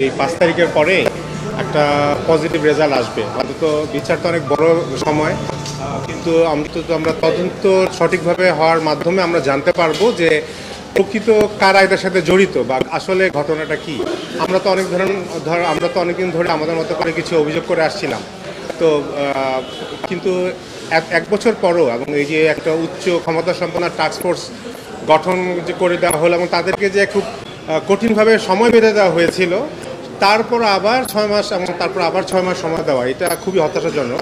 এই 5 তারিখের পরে একটা পজিটিভ রেজাল্ট আসবে। অন্তত বিচার তো অনেক বড় সময়, কিন্তু আমরা তদন্ত সঠিকভাবে হওয়ার মাধ্যমে আমরা জানতে পারবো যে প্রকৃত কারা এটার সাথে জড়িত বা আসলে ঘটনাটা কি। আমরা তো অনেকদিন ধরে আমাদের মতো করে কিছু অভিযোগ করে আসছিলাম। তো কিন্তু এক বছর পরও এবং এই যে একটা উচ্চ ক্ষমতা সম্পন্ন টাস্কফোর্স গঠন যে করে দেওয়া হলো এবং তাদেরকে যে খুব কঠিনভাবে সময় বেঁধে দেওয়া হয়েছিল, তারপর আবার 6 মাস এবং তারপর আবার 6 মাস সময় দেওয়া, এটা খুবই হতাশাজনক।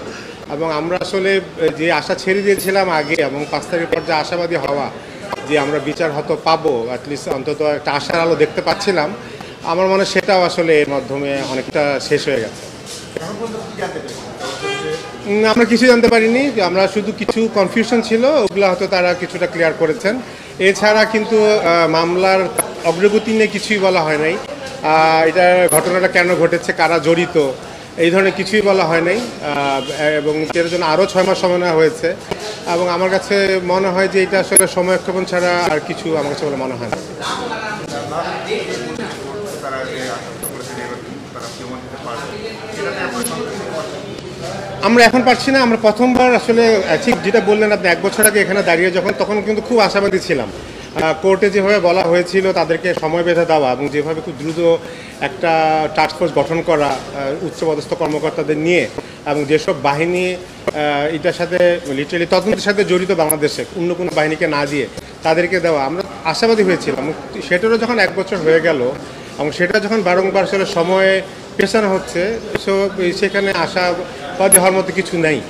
এবং আমরা আসলে যে আশা ছেড়ে দিয়েছিলাম আগে এবং 5 তারিখের পর যে আশাবাদী হওয়া যে আমরা বিচার হয়তো পাবো, অ্যাটলিস্ট অন্তত একটা আশার আলো দেখতে পাচ্ছিলাম, আমার মনে হয় সেটাও আসলে এর মাধ্যমে অনেকটা শেষ হয়ে গেছে। আমরা কিছু জানতে পারিনি, আমরা শুধু কিছু কনফিউশন ছিল, ওগুলো হয়তো তারা কিছুটা ক্লিয়ার করেছেন। এছাড়া কিন্তু মামলার অগ্রগতি নিয়ে কিছুই বলা হয় নাই। এটা ঘটনাটা কেন ঘটেছে, কারা জড়িত, এই ধরনের কিছুই বলা হয় নাই। এবং এর জন্য আরও 6 মাস সময় নেওয়া হয়েছে। এবং আমার কাছে মনে হয় যে এটা আসলে সময়ক্ষেপণ ছাড়া আর কিছু আমার কাছে বলে মনে হয় না। আমরা এখন পারছি না। আমরা প্রথমবার আসলে ঠিক যেটা বললেন আপনি, 1 বছর আগে এখানে দাঁড়িয়ে তখন কিন্তু খুব আশাবাদী ছিলাম। কোর্টে যেভাবে বলা হয়েছিল তাদেরকে সময় বেঁধে দেওয়া এবং যেভাবে খুব দ্রুত একটা টাস্কফোর্স গঠন করা উচ্চপদস্থ কর্মকর্তাদের নিয়ে, এবং যেসব বাহিনী এটার সাথে লিটারালি তদন্তের সাথে জড়িত বাংলাদেশে অন্য কোনো বাহিনীকে না দিয়ে তাদেরকে দেওয়া, আমরা আশাবাদী হয়েছিলাম। সেটারও যখন 1 বছর হয়ে গেল এবং সেটা যখন বারংবার আসলে সময়ে পেছানো হচ্ছে, সেখানে আশাবাদী হওয়ার মতো কিছু নেই।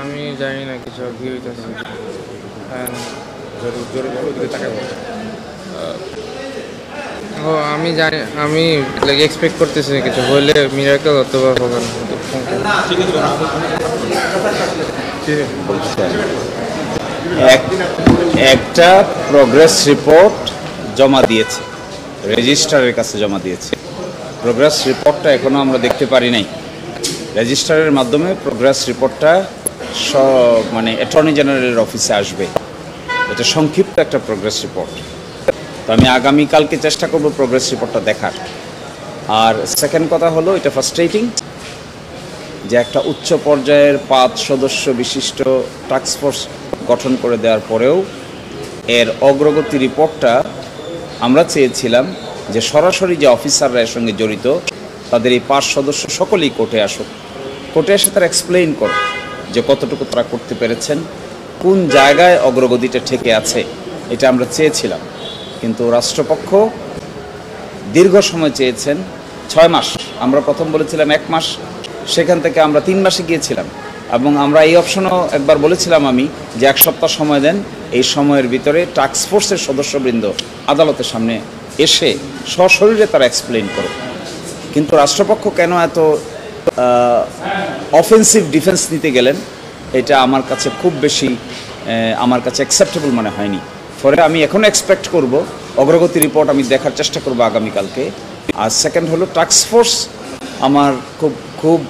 আমি জানি না কিছু কি হইতেছে। ও আমি জানি, আমি এক্সপেক্ট করতেছি কিছু হলে মিরাকেল হতে পারবো। একটা প্রোগ্রেস রিপোর্ট জমা দিয়েছে, রেজিস্ট্রারের কাছে জমা দিয়েছে। প্রোগ্রেস রিপোর্টটা এখনও আমরা দেখতে পারি নাই। রেজিস্ট্রারের মাধ্যমে প্রোগ্রেস রিপোর্টটা মানে অ্যাটর্নি জেনারেলের অফিসে আসবে। এটা সংক্ষিপ্ত একটা প্রোগ্রেস রিপোর্ট। তো আমি আগামীকালকে চেষ্টা করব প্রোগ্রেস রিপোর্টটা দেখার। আর সেকেন্ড কথা হলো, এটা ফ্রাস্ট্রেটিং যে একটা উচ্চ পর্যায়ের 5 সদস্য বিশিষ্ট টাস্কফোর্স গঠন করে দেওয়ার পরেও এর অগ্রগতি রিপোর্টটা আমরা চেয়েছিলাম যে সরাসরি যে অফিসাররা এর সঙ্গে জড়িত তাদের এই 5 সদস্য সকলেই কোর্টে আসুক, কোর্টে এসে তারা এক্সপ্লেইন করো যে কতটুকু তারা করতে পেরেছেন, কোন জায়গায় অগ্রগতিটা ঠেকে আছে, এটা আমরা চেয়েছিলাম। কিন্তু রাষ্ট্রপক্ষ দীর্ঘ সময় চেয়েছেন, 6 মাস। আমরা প্রথম বলেছিলাম 1 মাস, সেখান থেকে আমরা 3 মাসে গিয়েছিলাম। এবং আমরা এই অপশনও একবার বলেছিলাম আমি যে 1 সপ্তাহ সময় দেন, এই সময়ের ভিতরে টাস্কফোর্সের সদস্যবৃন্দ আদালতের সামনে এসে সশরীরে তারা এক্সপ্লেইন করো। কিন্তু রাষ্ট্রপক্ষ কেন এত অফেন্সিভ ডিফেন্স নিতে গেলেন, এটা আমার কাছে খুব বেশি অ্যাকসেপ্টেবল মনে হয়নি। ফলে আমি এখনও এক্সপেক্ট করব অগ্রগতি রিপোর্ট আমি দেখার চেষ্টা করব আগামীকালকে। আর সেকেন্ড হলো টাস্কফোর্স, আমার খুব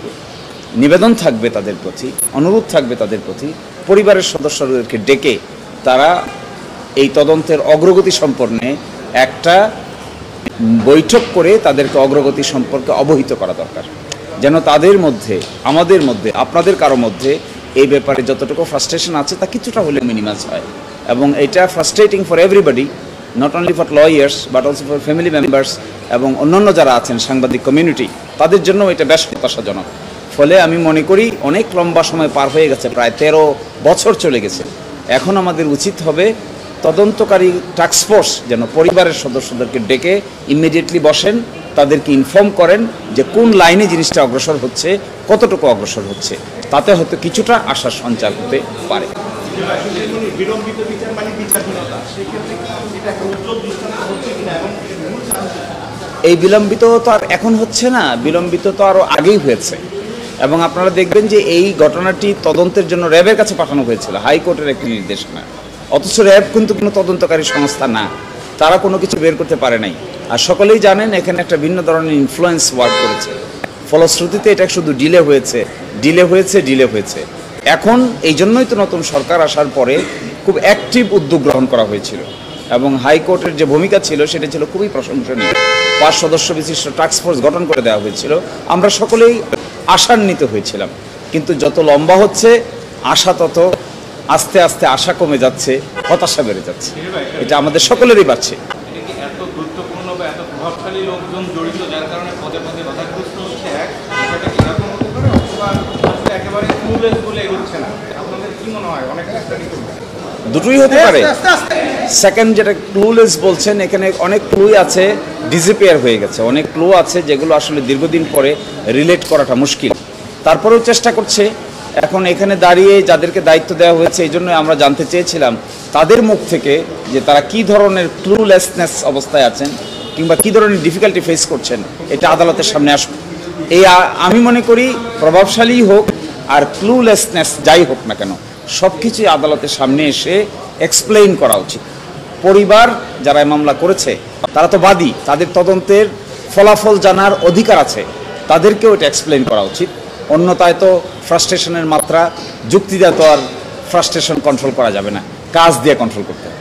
নিবেদন থাকবে তাদের প্রতি, অনুরোধ থাকবে তাদের প্রতি, পরিবারের সদস্যদেরকে ডেকে তারা এই তদন্তের অগ্রগতি সম্পর্কে একটা বৈঠক করে তাদেরকে অগ্রগতি সম্পর্কে অবহিত করা দরকার, যেন তাদের মধ্যে, আমাদের মধ্যে, আপনাদের কারো মধ্যে এই ব্যাপারে যতটুকু ফ্রাস্ট্রেশন আছে তা কিছুটা হলেও মিনিমাইজ হয়। এবং এটা frustrating for everybody, not only for lawyers but also for family members এবং অন্যান্য যারা আছেন সাংবাদিক কমিউনিটি, তাদের জন্য এটা বেশ হতাশাজনক। ফলে আমি মনে করি অনেক লম্বা সময় পার হয়ে গেছে, প্রায় 13 বছর চলে গেছে। এখন আমাদের উচিত হবে তদন্তকারী টাস্কফোর্স যেন পরিবারের সদস্যদেরকে ডেকে ইমিডিয়েটলি বসেন, তাদেরকে ইনফর্ম করেন যে কোন লাইনে জিনিসটা অগ্রসর হচ্ছে, কতটুকু অগ্রসর হচ্ছে, তাতে হয়তো কিছুটা আশার সঞ্চার হতে পারে। এই বিলম্বিত তো আর এখন হচ্ছে না, বিলম্বিত তো আরও আগেই হয়েছে। এবং আপনারা দেখবেন যে এই ঘটনাটি তদন্তের জন্য র্যাবের কাছে পাঠানো হয়েছিল, হাইকোর্টের একটি নির্দেশনা। অথচ র্যাব কিন্তু কোনো তদন্তকারী সংস্থা না, তারা কোনো কিছু বের করতে পারে নাই। আর সকলেই জানেন এখানে একটা ভিন্ন ধরনের ইনফ্লুয়েন্স ওয়ার্ক করেছে, ফলশ্রুতিতে এটা শুধু ডিলে হয়েছে। এখন এই জন্যই তো নতুন সরকার আসার পরে খুব অ্যাক্টিভ উদ্যোগ গ্রহণ করা হয়েছিল এবং হাইকোর্টের যে ভূমিকা ছিল সেটা ছিল খুবই প্রশংসনীয়। 5 সদস্য বিশিষ্ট টাস্ক ফোর্স গঠন করে দেওয়া হয়েছিল, আমরা সকলেই আশান্বিত হয়েছিলাম। কিন্তু যত লম্বা হচ্ছে আশা তত আস্তে আস্তে আশা কমে যাচ্ছে, হতাশা বেড়ে যাচ্ছে, এটা আমাদের সকলেরই বাড়ছে। এত গুরুত্বপূর্ণ বা এত প্রভাবশালী লোকজন জড়িত যার কারণে পদে পদে বাধাগ্রস্ত হচ্ছে, এক বিষয়টা কি এরকম হতে পারে, অথবা আসলে একেবারে ক্লুলেস বলে এগোচ্ছে না? আপনাদের কি মনে হয়? অনেক স্টাডি করবে, দুটোই হতে পারে। সেকেন্ড যেটা ক্লুলেস বলছেন, এখানে অনেক ক্লুই আছে ডিসঅ্যাপিয়ার হয়ে গেছে, অনেক ক্লু আছে যেগুলো আসলে দীর্ঘদিন পরে রিলেট করাটা মুশকিল, তারপরেও চেষ্টা করছে। এখন এখানে দাঁড়িয়ে যাদেরকে দায়িত্ব দেওয়া হয়েছে এই জন্য আমরা জানতে চেয়েছিলাম তাদের মুখ থেকে যে তারা কি ধরনের ক্লুলেসনেস অবস্থায় আছেন কিংবা কি ধরনের ডিফিকাল্টি ফেস করছেন, এটা আদালতের সামনে আসবে। আমি মনে করি প্রভাবশালী হোক আর ক্লুলেসনেস যাই হোক না কেন, সব কিছুই আদালতের সামনে এসে এক্সপ্লেইন করা উচিত। পরিবার যারা মামলা করেছে তারা তো বাদী, তাদের তদন্তের ফলাফল জানার অধিকার আছে, তাদেরকেও এটা এক্সপ্লেইন করা উচিত। অন্যথায় তো ফ্রাস্ট্রেশনের মাত্রা, যুক্তি দিয়ে তো আর ফ্রাস্ট্রেশন কন্ট্রোল করা যাবে না, কাজ দিয়ে কন্ট্রোল করতে হবে।